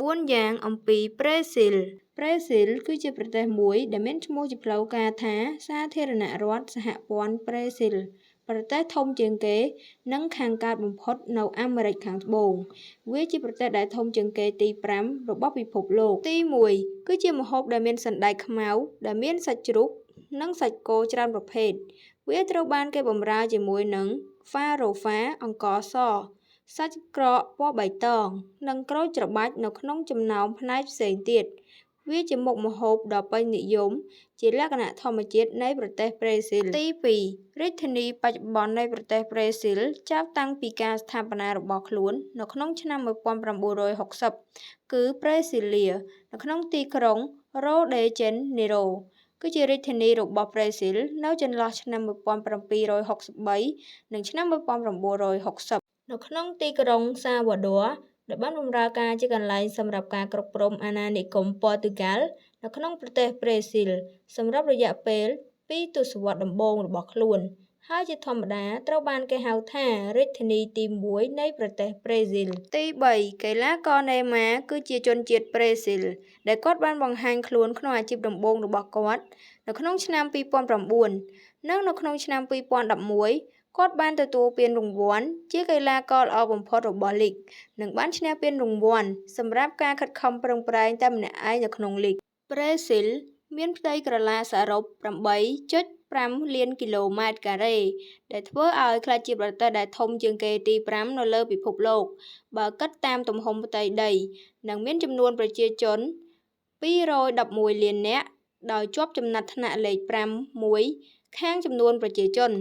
4យ៉ាងអំពីប្រេស៊ីលប្រេស៊ីលគឺជាប្រទេសមួយដែលមានឈ្មោះជាផ្លូវការថាសាធារណរដ្ឋសហព័ន្ធប្រេស៊ីលប្រទេសធំជាងគេនិងខាងកើតបំផុតនៅអាមេរិកខាងត្បូងវាជាប្រទេសដែលធំជាងគេទី5របស់ពិភពលោកទី1គឺជាម្ហូបដែលមានសណ្តែកខ្មៅដែលមានសាច់ជ្រូកនិងសាច់គោច្រើនប្រភេទវាត្រូវបានគេបម្រើជាមួយនឹងហ្វារ៉ូហ្វាអង្ករសសាច់ក្រកពណ៌បៃតងនិងក្រូចច្របាច់នៅក្នុងចំណោមផ្នែកផ្សេងទៀតវាជាមុខម្ហូបដ៏ពេញនិយមជាលក្ខណៈធម្មជាតិនៃប្រទេសប្រេស៊ីលទី2រាជធានីបច្ចុប្បន្ននៃប្រទេសប្រេស៊ីលចាប់តាំងពីការស្ថាបនារបស់ខ្លួននៅក្នុងឆ្នាំ1960គឺប្រេស៊ីលានៅក្នុងទីក្រុងរ៉ូដេចេននេរ៉ូគឺជារាជធានីរបស់ប្រេស៊ីលនៅចន្លោះឆ្នាំ1763និងឆ្នាំ1960នៅក្នុងទីក្រុងសាវ៉ាឌ័រដែលបានបម្រើការជាកន្លែងសម្រាប់ការគ្រប់គ្រងអាណានិគមព័រទុយហ្គាល់នៅក្នុងប្រទេសប្រេស៊ីលសម្រាប់រយៈពេល2ទសវត្សរ៍ដំបូងរបស់ខ្លួនហើយជាធម្មតាត្រូវបានគេហៅថារាជធានីទី1នៃប្រទេសប្រេស៊ីលទី3កីឡាករណេម៉ាគឺជាជនជាតិប្រេស៊ីលដែលគាត់បានបង្ហាញខ្លួនក្នុងអាជីពដំបូងរបស់គាត់នៅក្នុងឆ្នាំ2009និងនៅក្នុងឆ្នាំ2011គាត់បានទទួលពានរង្វាន់ជាកីឡាករល្អបំផុតរបស់លីកនិងបានឈ្នះពានរង្វាន់សម្រាប់ការខិតខំប្រឹងប្រែងតែម្នាក់ឯងនៅក្នុងលីកប្រេស៊ីលមានផ្ទៃក្រឡាសរុប 8.5 លានគីឡូម៉ែត្រការ៉េដែលធ្វើឲ្យក្លាយជាប្រទេសដែលធំជាងគេទី5នៅលើពិភពលោកបើគិតតាមទំហំផ្ទៃដីនិងមានចំនួនប្រជាជន211លាននាក់ដោយជាប់ចំណាត់ថ្នាក់លេខ5មួយខាងចំនួនប្រជាជន